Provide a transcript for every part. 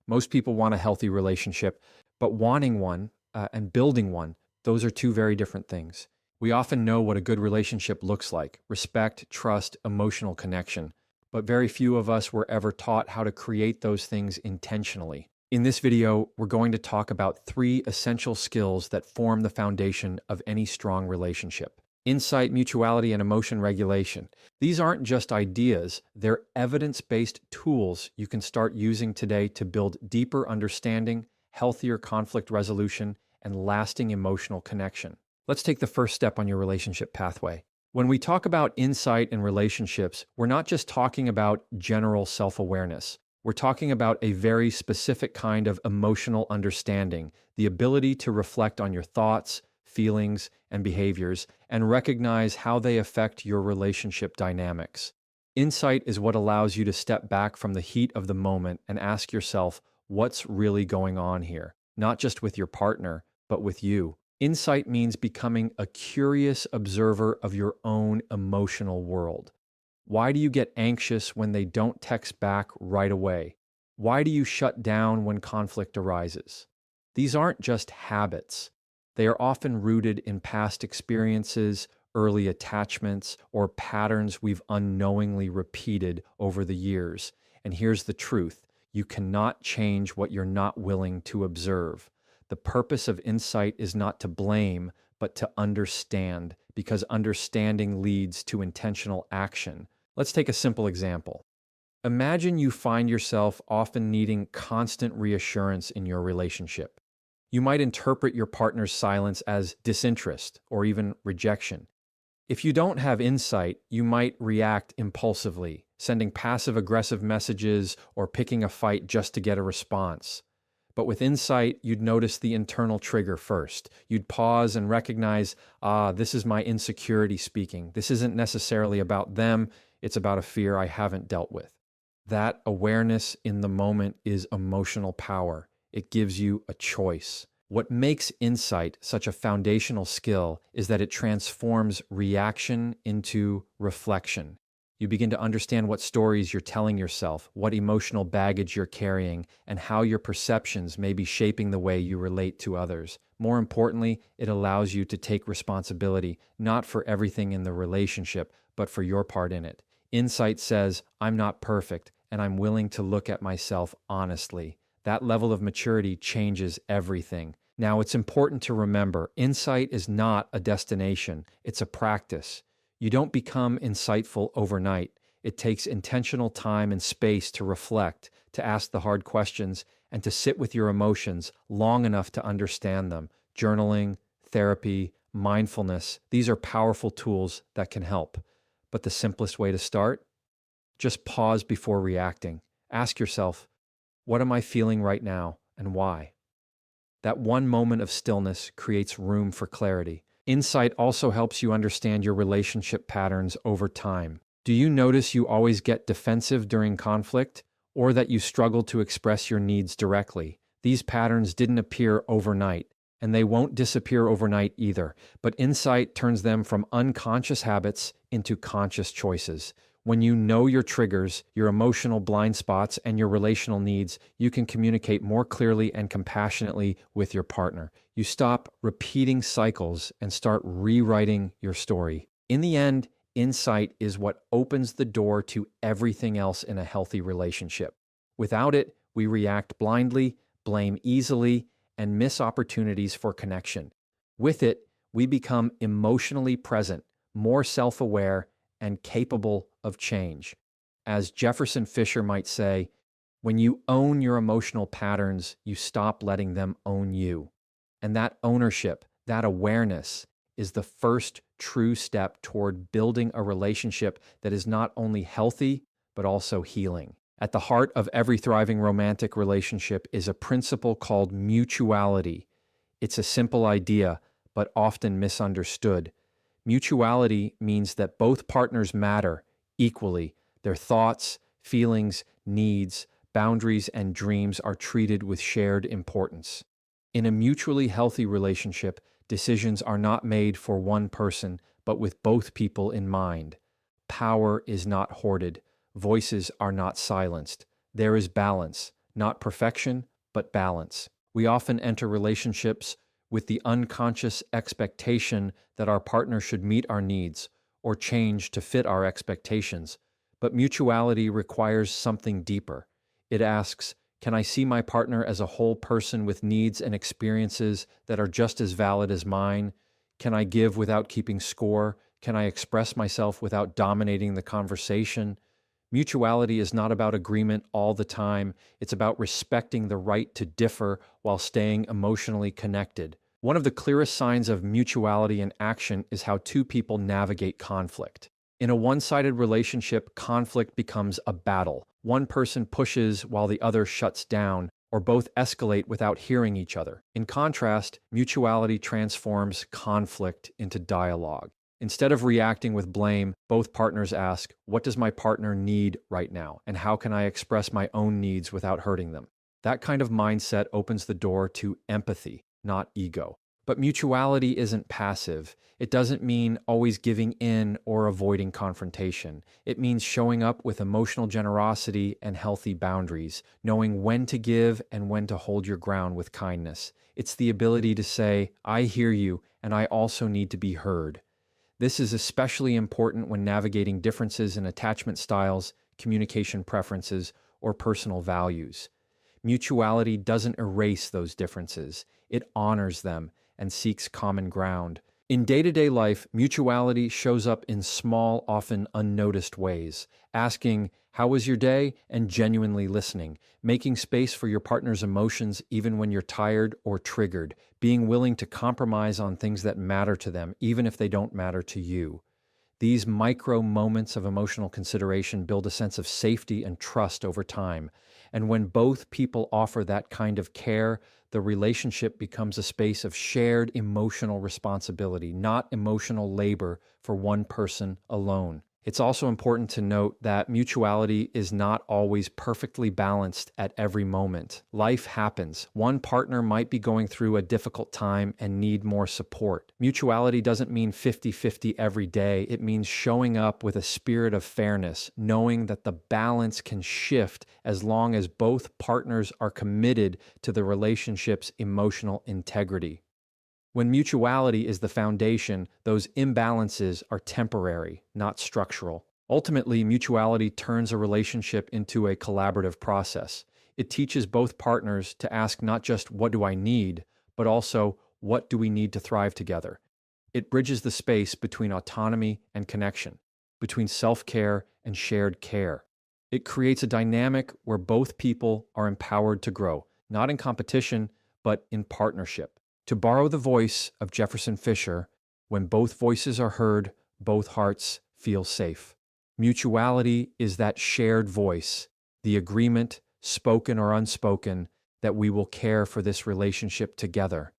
Most people want a healthy relationship, but wanting one and building one, those are two very different things. We often know what a good relationship looks like: respect, trust, emotional connection. But very few of us were ever taught how to create those things intentionally. In this video, we're going to talk about 3 essential skills that form the foundation of any strong relationship: insight, mutuality, and emotion regulation. These aren't just ideas, they're evidence-based tools you can start using today to build deeper understanding, healthier conflict resolution, and lasting emotional connection. Let's take the first step on your relationship pathway. When we talk about insight in relationships, we're not just talking about general self-awareness. We're talking about a very specific kind of emotional understanding, the ability to reflect on your thoughts, feelings, and behaviors, and recognize how they affect your relationship dynamics. Insight is what allows you to step back from the heat of the moment and ask yourself, what's really going on here? Not just with your partner, but with you. Insight means becoming a curious observer of your own emotional world. Why do you get anxious when they don't text back right away? Why do you shut down when conflict arises? These aren't just habits. They are often rooted in past experiences, early attachments, or patterns we've unknowingly repeated over the years. And here's the truth: you cannot change what you're not willing to observe. The purpose of insight is not to blame, but to understand, because understanding leads to intentional action. Let's take a simple example. Imagine you find yourself often needing constant reassurance in your relationship. You might interpret your partner's silence as disinterest or even rejection. If you don't have insight, you might react impulsively, sending passive-aggressive messages or picking a fight just to get a response. But with insight, you'd notice the internal trigger first. You'd pause and recognize, this is my insecurity speaking. This isn't necessarily about them, it's about a fear I haven't dealt with. That awareness in the moment is emotional power. It gives you a choice. What makes insight such a foundational skill is that it transforms reaction into reflection. You begin to understand what stories you're telling yourself, what emotional baggage you're carrying, and how your perceptions may be shaping the way you relate to others. More importantly, it allows you to take responsibility, not for everything in the relationship, but for your part in it. Insight says, I'm not perfect, and I'm willing to look at myself honestly. That level of maturity changes everything. Now, it's important to remember, insight is not a destination, it's a practice. You don't become insightful overnight. It takes intentional time and space to reflect, to ask the hard questions, and to sit with your emotions long enough to understand them. Journaling, therapy, mindfulness, these are powerful tools that can help. But the simplest way to start? Just pause before reacting. Ask yourself, what am I feeling right now and why? That one moment of stillness creates room for clarity. Insight also helps you understand your relationship patterns over time. Do you notice you always get defensive during conflict, or that you struggle to express your needs directly? These patterns didn't appear overnight, and they won't disappear overnight either. But insight turns them from unconscious habits into conscious choices. When you know your triggers, your emotional blind spots, and your relational needs, you can communicate more clearly and compassionately with your partner. You stop repeating cycles and start rewriting your story. In the end, insight is what opens the door to everything else in a healthy relationship. Without it, we react blindly, blame easily, and miss opportunities for connection. With it, we become emotionally present, more self-aware, and capable of change. As Jefferson Fisher might say, when you own your emotional patterns, you stop letting them own you. And that ownership, that awareness, is the first true step toward building a relationship that is not only healthy, but also healing. At the heart of every thriving romantic relationship is a principle called mutuality. It's a simple idea, but often misunderstood. Mutuality means that both partners matter equally. Their thoughts, feelings, needs, boundaries, and dreams are treated with shared importance. In a mutually healthy relationship, decisions are not made for one person, but with both people in mind. Power is not hoarded. Voices are not silenced. There is balance, not perfection, but balance. We often enter relationships with the unconscious expectation that our partner should meet our needs or change to fit our expectations. But mutuality requires something deeper. It asks, can I see my partner as a whole person with needs and experiences that are just as valid as mine? Can I give without keeping score? Can I express myself without dominating the conversation? Mutuality is not about agreement all the time. It's about respecting the right to differ while staying emotionally connected. One of the clearest signs of mutuality in action is how two people navigate conflict. In a one-sided relationship, conflict becomes a battle. One person pushes while the other shuts down, or both escalate without hearing each other. In contrast, mutuality transforms conflict into dialogue. Instead of reacting with blame, both partners ask, what does my partner need right now? And how can I express my own needs without hurting them? That kind of mindset opens the door to empathy, not ego. But mutuality isn't passive. It doesn't mean always giving in or avoiding confrontation. It means showing up with emotional generosity and healthy boundaries, knowing when to give and when to hold your ground with kindness. It's the ability to say, I hear you, and I also need to be heard. This is especially important when navigating differences in attachment styles, communication preferences, or personal values. Mutuality doesn't erase those differences. It honors them and seeks common ground. In day-to-day life, mutuality shows up in small, often unnoticed ways. Asking, how was your day? And genuinely listening. Making space for your partner's emotions even when you're tired or triggered. Being willing to compromise on things that matter to them, even if they don't matter to you. These micro moments of emotional consideration build a sense of safety and trust over time. And when both people offer that kind of care, the relationship becomes a space of shared emotional responsibility, not emotional labor for one person alone. It's also important to note that mutuality is not always perfectly balanced at every moment. Life happens. One partner might be going through a difficult time and need more support. Mutuality doesn't mean 50-50 every day. It means showing up with a spirit of fairness, knowing that the balance can shift as long as both partners are committed to the relationship's emotional integrity. When mutuality is the foundation, those imbalances are temporary, not structural. Ultimately, mutuality turns a relationship into a collaborative process. It teaches both partners to ask not just, what do I need, but also, what do we need to thrive together? It bridges the space between autonomy and connection, between self-care and shared care. It creates a dynamic where both people are empowered to grow, not in competition, but in partnership. To borrow the voice of Jefferson Fisher, when both voices are heard, both hearts feel safe. Mutuality is that shared voice, the agreement, spoken or unspoken, that we will care for this relationship together,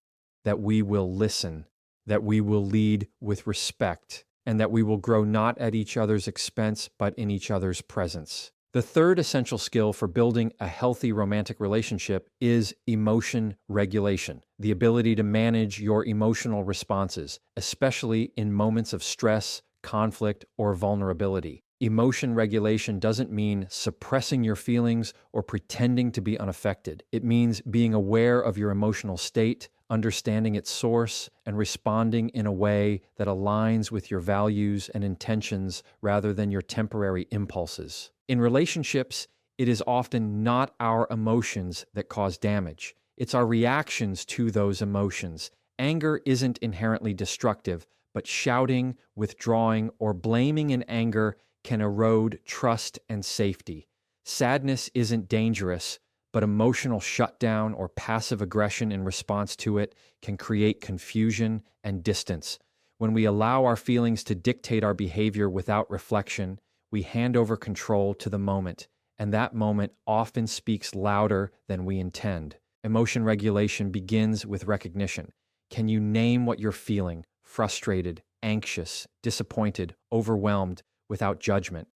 that we will listen, that we will lead with respect, and that we will grow not at each other's expense, but in each other's presence. The third essential skill for building a healthy romantic relationship is emotion regulation, the ability to manage your emotional responses, especially in moments of stress, conflict, or vulnerability. Emotion regulation doesn't mean suppressing your feelings or pretending to be unaffected. It means being aware of your emotional state, understanding its source, and responding in a way that aligns with your values and intentions rather than your temporary impulses. In relationships, it is often not our emotions that cause damage. It's our reactions to those emotions. Anger isn't inherently destructive, but shouting, withdrawing, or blaming in anger can erode trust and safety. Sadness isn't dangerous, but emotional shutdown or passive aggression in response to it can create confusion and distance. When we allow our feelings to dictate our behavior without reflection, we hand over control to the moment, and that moment often speaks louder than we intend. Emotion regulation begins with recognition. Can you name what you're feeling? Frustrated, anxious, disappointed, overwhelmed, without judgment.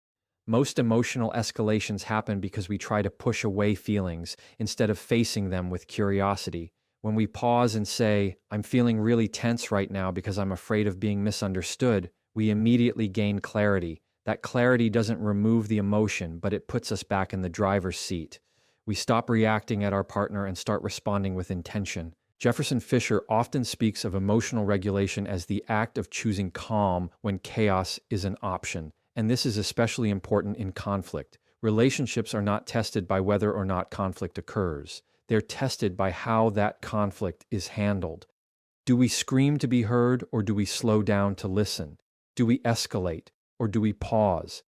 Most emotional escalations happen because we try to push away feelings instead of facing them with curiosity. When we pause and say, I'm feeling really tense right now because I'm afraid of being misunderstood, we immediately gain clarity. That clarity doesn't remove the emotion, but it puts us back in the driver's seat. We stop reacting at our partner and start responding with intention. Jefferson Fisher often speaks of emotional regulation as the act of choosing calm when chaos is an option, and this is especially important in conflict. Relationships are not tested by whether or not conflict occurs. They're tested by how that conflict is handled. Do we scream to be heard, or do we slow down to listen? Do we escalate, or do we pause?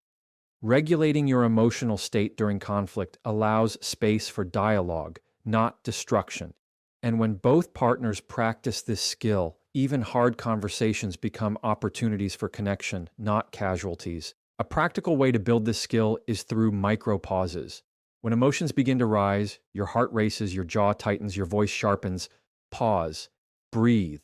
Regulating your emotional state during conflict allows space for dialogue, not destruction. And when both partners practice this skill, even hard conversations become opportunities for connection, not casualties. A practical way to build this skill is through micro pauses. When emotions begin to rise, your heart races, your jaw tightens, your voice sharpens, pause, breathe.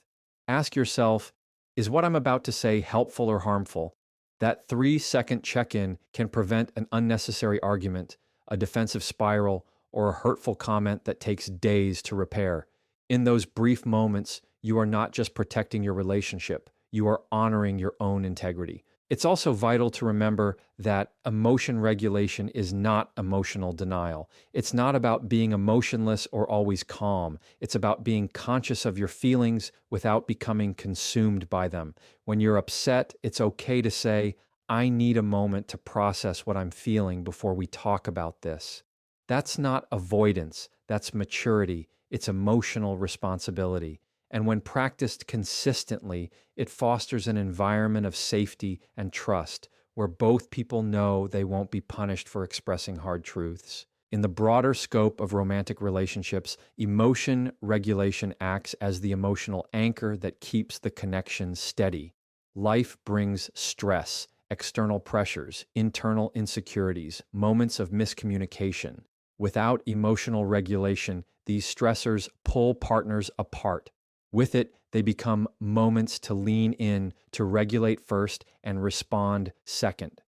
Ask yourself, is what I'm about to say helpful or harmful? That 3-second check-in can prevent an unnecessary argument, a defensive spiral, or a hurtful comment that takes days to repair. In those brief moments, you are not just protecting your relationship, you are honoring your own integrity. It's also vital to remember that emotion regulation is not emotional denial. It's not about being emotionless or always calm. It's about being conscious of your feelings without becoming consumed by them. When you're upset, it's okay to say, I need a moment to process what I'm feeling before we talk about this. That's not avoidance, that's maturity. It's emotional responsibility. And when practiced consistently, it fosters an environment of safety and trust where both people know they won't be punished for expressing hard truths. In the broader scope of romantic relationships, emotion regulation acts as the emotional anchor that keeps the connection steady. Life brings stress, external pressures, internal insecurities, moments of miscommunication. Without emotional regulation, these stressors pull partners apart. With it, they become moments to lean in, to regulate first and respond second.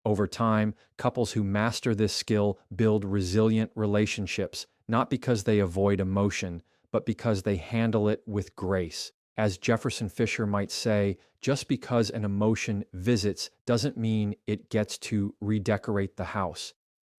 Over time, couples who master this skill build resilient relationships, not because they avoid emotion, but because they handle it with grace. As Jefferson Fisher might say, just because an emotion visits doesn't mean it gets to redecorate the house.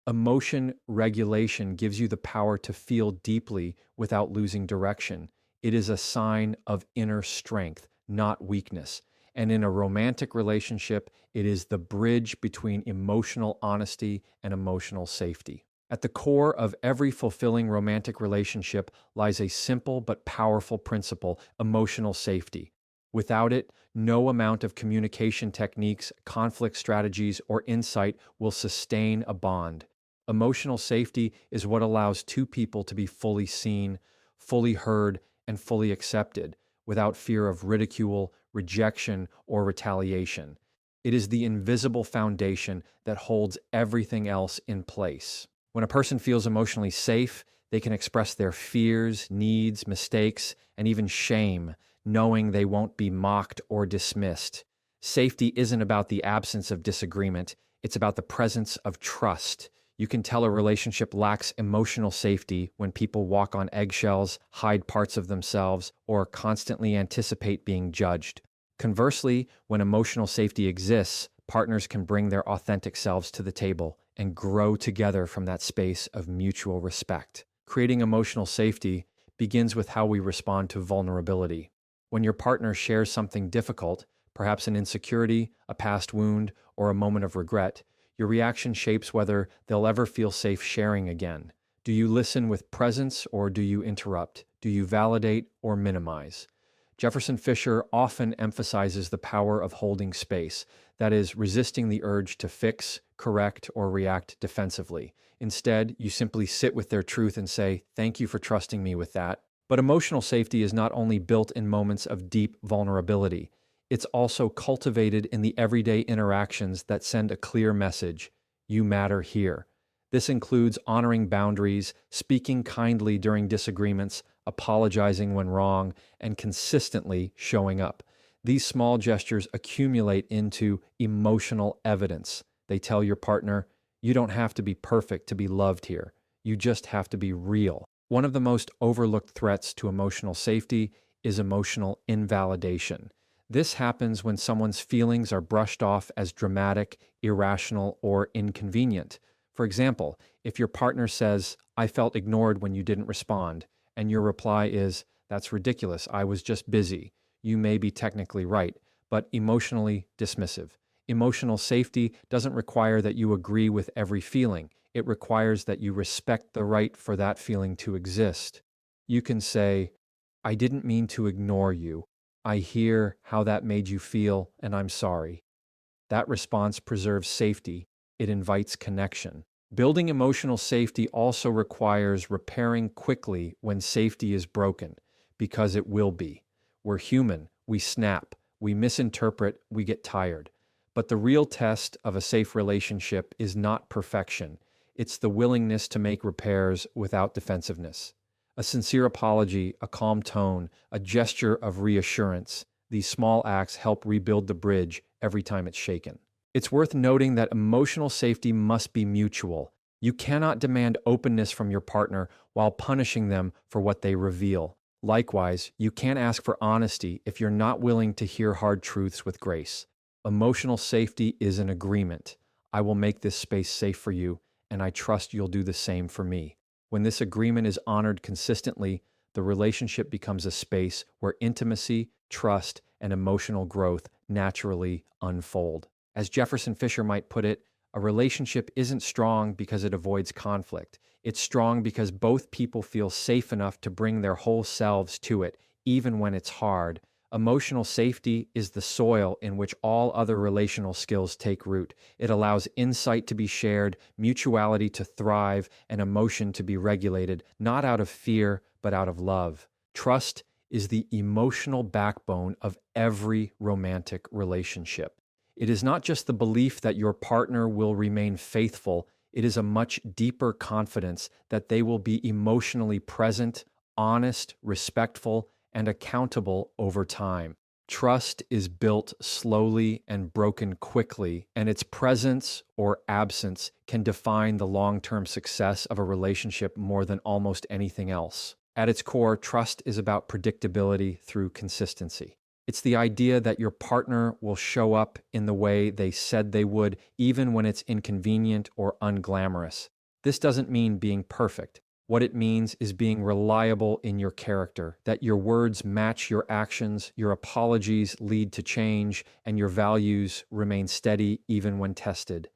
Emotion regulation gives you the power to feel deeply without losing direction. It is a sign of inner strength, not weakness. And in a romantic relationship, it is the bridge between emotional honesty and emotional safety. At the core of every fulfilling romantic relationship lies a simple but powerful principle: emotional safety. Without it, no amount of communication techniques, conflict strategies, or insight will sustain a bond. Emotional safety is what allows two people to be fully seen, fully heard, and fully accepted without fear of ridicule, rejection, or retaliation. It is the invisible foundation that holds everything else in place. When a person feels emotionally safe, they can express their fears, needs, mistakes, and even shame, knowing they won't be mocked or dismissed. Safety isn't about the absence of disagreement, it's about the presence of trust. You can tell a relationship lacks emotional safety when people walk on eggshells, hide parts of themselves, or constantly anticipate being judged. Conversely, when emotional safety exists, partners can bring their authentic selves to the table and grow together from that space of mutual respect. Creating emotional safety begins with how we respond to vulnerability. When your partner shares something difficult, perhaps an insecurity, a past wound, or a moment of regret, your reaction shapes whether they'll ever feel safe sharing again. Do you listen with presence or do you interrupt? Do you validate or minimize? Jefferson Fisher often emphasizes the power of holding space, that is, resisting the urge to fix, correct, or react defensively. Instead, you simply sit with their truth and say, "Thank you for trusting me with that." But emotional safety is not only built in moments of deep vulnerability. It's also cultivated in the everyday interactions that send a clear message: you matter here. This includes honoring boundaries, speaking kindly during disagreements, apologizing when wrong, and consistently showing up. These small gestures accumulate into emotional evidence. They tell your partner, you don't have to be perfect to be loved here. You just have to be real. One of the most overlooked threats to emotional safety is emotional invalidation. This happens when someone's feelings are brushed off as dramatic, irrational, or inconvenient. For example, if your partner says, I felt ignored when you didn't respond, and your reply is, that's ridiculous, I was just busy, you may be technically right, but emotionally dismissive. Emotional safety doesn't require that you agree with every feeling. It requires that you respect the right for that feeling to exist. You can say, I didn't mean to ignore you. I hear how that made you feel, and I'm sorry. That response preserves safety. It invites connection. Building emotional safety also requires repairing quickly when safety is broken, because it will be. We're human. We snap. We misinterpret. We get tired. But the real test of a safe relationship is not perfection. It's the willingness to make repairs without defensiveness. A sincere apology, a calm tone, a gesture of reassurance. These small acts help rebuild the bridge every time it's shaken. It's worth noting that emotional safety must be mutual. You cannot demand openness from your partner while punishing them for what they reveal. Likewise, you can't ask for honesty if you're not willing to hear hard truths with grace. Emotional safety is an agreement. I will make this space safe for you, and I trust you'll do the same for me. When this agreement is honored consistently, the relationship becomes a space where intimacy, trust, and emotional growth naturally unfold. As Jefferson Fisher might put it, a relationship isn't strong because it avoids conflict. It's strong because both people feel safe enough to bring their whole selves to it, even when it's hard. Emotional safety is the soil in which all other relational skills take root. It allows insight to be shared, mutuality to thrive, and emotion to be regulated, not out of fear, but out of love. Trust is the emotional backbone of every romantic relationship. It is not just the belief that your partner will remain faithful, it is a much deeper confidence that they will be emotionally present, honest, respectful, and accountable over time. Trust is built slowly and broken quickly, and its presence or absence can define the long-term success of a relationship more than almost anything else. At its core, trust is about predictability through consistency. It's the idea that your partner will show up in the way they said they would, even when it's inconvenient or unglamorous. This doesn't mean being perfect. What it means is being reliable in your character, that your words match your actions, your apologies lead to change, and your values remain steady even when tested.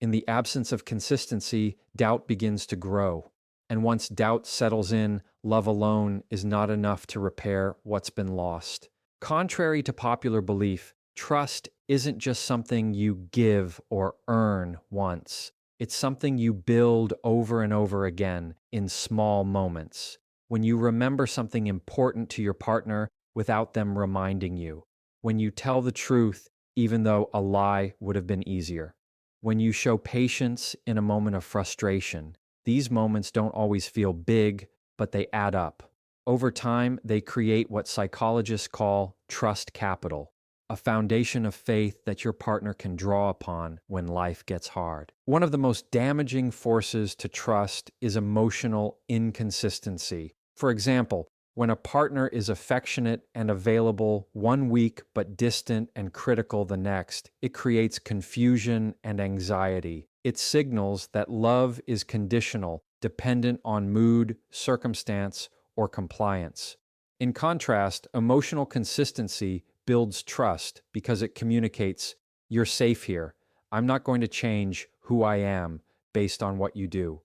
In the absence of consistency, doubt begins to grow. And once doubt settles in, love alone is not enough to repair what's been lost. Contrary to popular belief, trust isn't just something you give or earn once. It's something you build over and over again in small moments. When you remember something important to your partner without them reminding you. When you tell the truth even though a lie would have been easier. When you show patience in a moment of frustration. These moments don't always feel big, but they add up. Over time, they create what psychologists call trust capital, a foundation of faith that your partner can draw upon when life gets hard. One of the most damaging forces to trust is emotional inconsistency. For example, when a partner is affectionate and available one week but distant and critical the next, it creates confusion and anxiety. It signals that love is conditional, dependent on mood, circumstance, or compliance. In contrast, emotional consistency builds trust because it communicates, you're safe here. I'm not going to change who I am based on what you do.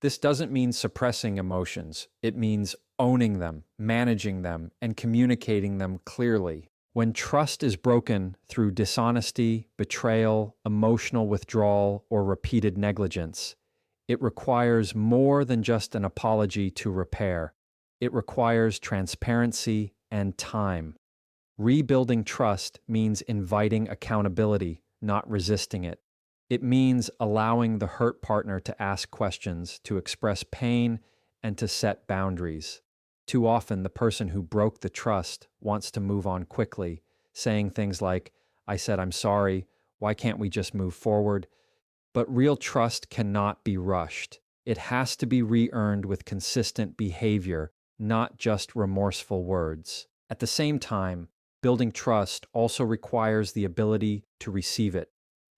This doesn't mean suppressing emotions. It means owning them, managing them, and communicating them clearly. When trust is broken through dishonesty, betrayal, emotional withdrawal, or repeated negligence, it requires more than just an apology to repair. It requires transparency and time. Rebuilding trust means inviting accountability, not resisting it. It means allowing the hurt partner to ask questions, to express pain, and to set boundaries. Too often, the person who broke the trust wants to move on quickly, saying things like, I said I'm sorry, why can't we just move forward? But real trust cannot be rushed. It has to be re-earned with consistent behavior, not just remorseful words. At the same time, building trust also requires the ability to receive it.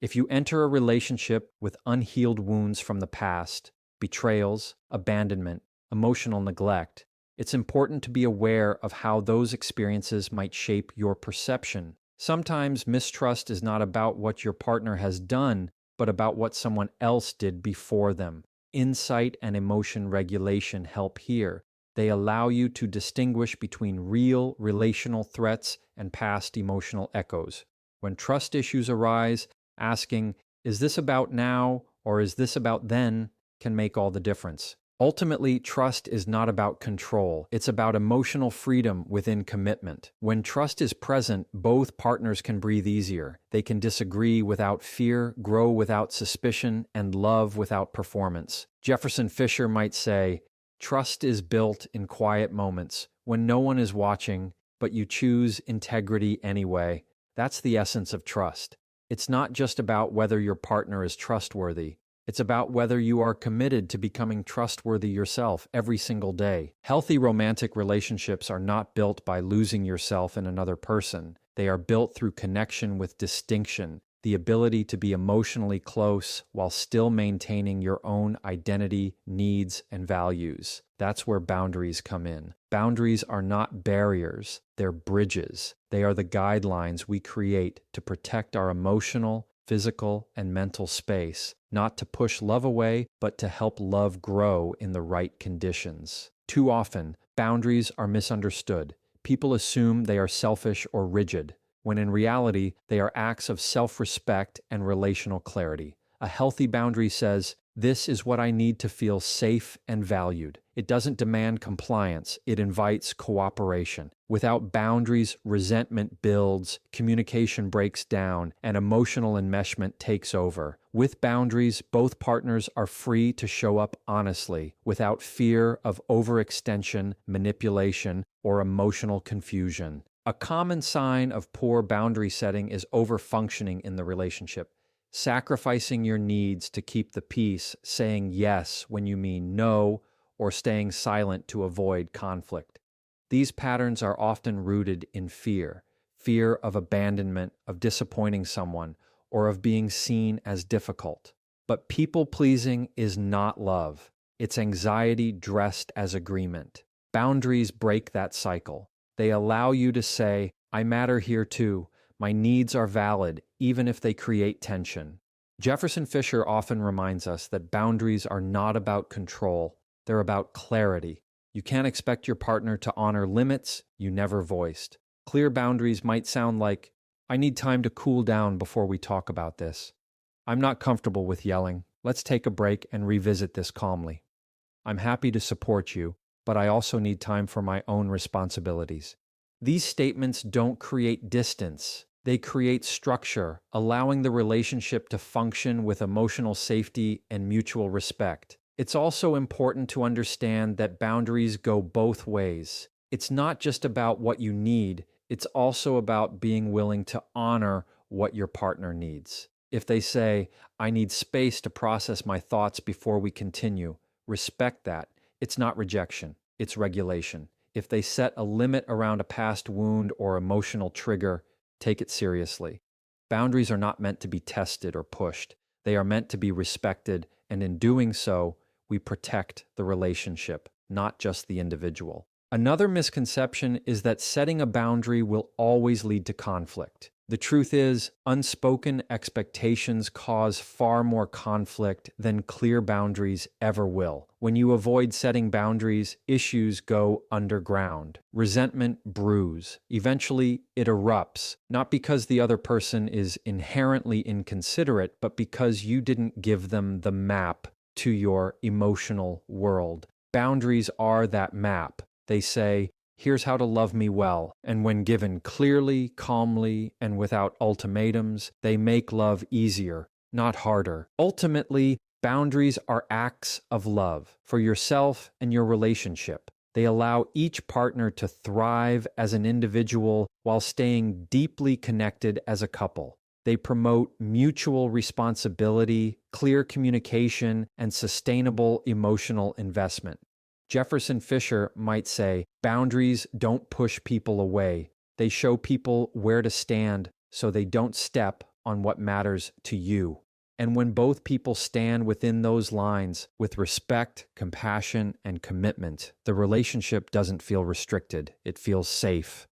If you enter a relationship with unhealed wounds from the past, betrayals, abandonment, emotional neglect, it's important to be aware of how those experiences might shape your perception. Sometimes mistrust is not about what your partner has done, but about what someone else did before them. Insight and emotion regulation help here. They allow you to distinguish between real relational threats and past emotional echoes. When trust issues arise, asking, "Is this about now or is this about then?" can make all the difference. Ultimately, trust is not about control. It's about emotional freedom within commitment. When trust is present, both partners can breathe easier. They can disagree without fear, grow without suspicion, and love without performance. Jefferson Fisher might say, "Trust is built in quiet moments when no one is watching, but you choose integrity anyway." That's the essence of trust. It's not just about whether your partner is trustworthy. It's about whether you are committed to becoming trustworthy yourself every single day. Healthy romantic relationships are not built by losing yourself in another person. They are built through connection with distinction, the ability to be emotionally close while still maintaining your own identity, needs, and values. That's where boundaries come in. Boundaries are not barriers, they're bridges. They are the guidelines we create to protect our emotional, physical, and mental space, not to push love away, but to help love grow in the right conditions. Too often, boundaries are misunderstood. People assume they are selfish or rigid, when in reality, they are acts of self-respect and relational clarity. A healthy boundary says, "This is what I need to feel safe and valued." It doesn't demand compliance, it invites cooperation. Without boundaries, resentment builds, communication breaks down, and emotional enmeshment takes over. With boundaries, both partners are free to show up honestly, without fear of overextension, manipulation, or emotional confusion. A common sign of poor boundary setting is overfunctioning in the relationship. Sacrificing your needs to keep the peace, saying yes when you mean no, or staying silent to avoid conflict. These patterns are often rooted in fear of abandonment, of disappointing someone, or of being seen as difficult. But people-pleasing is not love. It's anxiety dressed as agreement. Boundaries break that cycle. They allow you to say, "I matter here too. My needs are valid, even if they create tension." Jefferson Fisher often reminds us that boundaries are not about control, they're about clarity. You can't expect your partner to honor limits you never voiced. Clear boundaries might sound like, "I need time to cool down before we talk about this. I'm not comfortable with yelling. Let's take a break and revisit this calmly. I'm happy to support you, but I also need time for my own responsibilities." These statements don't create distance. They create structure, allowing the relationship to function with emotional safety and mutual respect. It's also important to understand that boundaries go both ways. It's not just about what you need, it's also about being willing to honor what your partner needs. If they say, "I need space to process my thoughts before we continue," respect that. It's not rejection, it's regulation. If they set a limit around a past wound or emotional trigger, take it seriously. Boundaries are not meant to be tested or pushed. They are meant to be respected, and in doing so, we protect the relationship, not just the individual. Another misconception is that setting a boundary will always lead to conflict. The truth is, unspoken expectations cause far more conflict than clear boundaries ever will. When you avoid setting boundaries, issues go underground. Resentment brews. Eventually, it erupts, not because the other person is inherently inconsiderate, but because you didn't give them the map to your emotional world. Boundaries are that map. They say, "Here's how to love me well." And when given clearly, calmly, and without ultimatums, they make love easier, not harder. Ultimately, boundaries are acts of love for yourself and your relationship. They allow each partner to thrive as an individual while staying deeply connected as a couple. They promote mutual responsibility, clear communication, and sustainable emotional investment. Jefferson Fisher might say, "Boundaries don't push people away. They show people where to stand so they don't step on what matters to you. And when both people stand within those lines with respect, compassion, and commitment, the relationship doesn't feel restricted. It feels safe.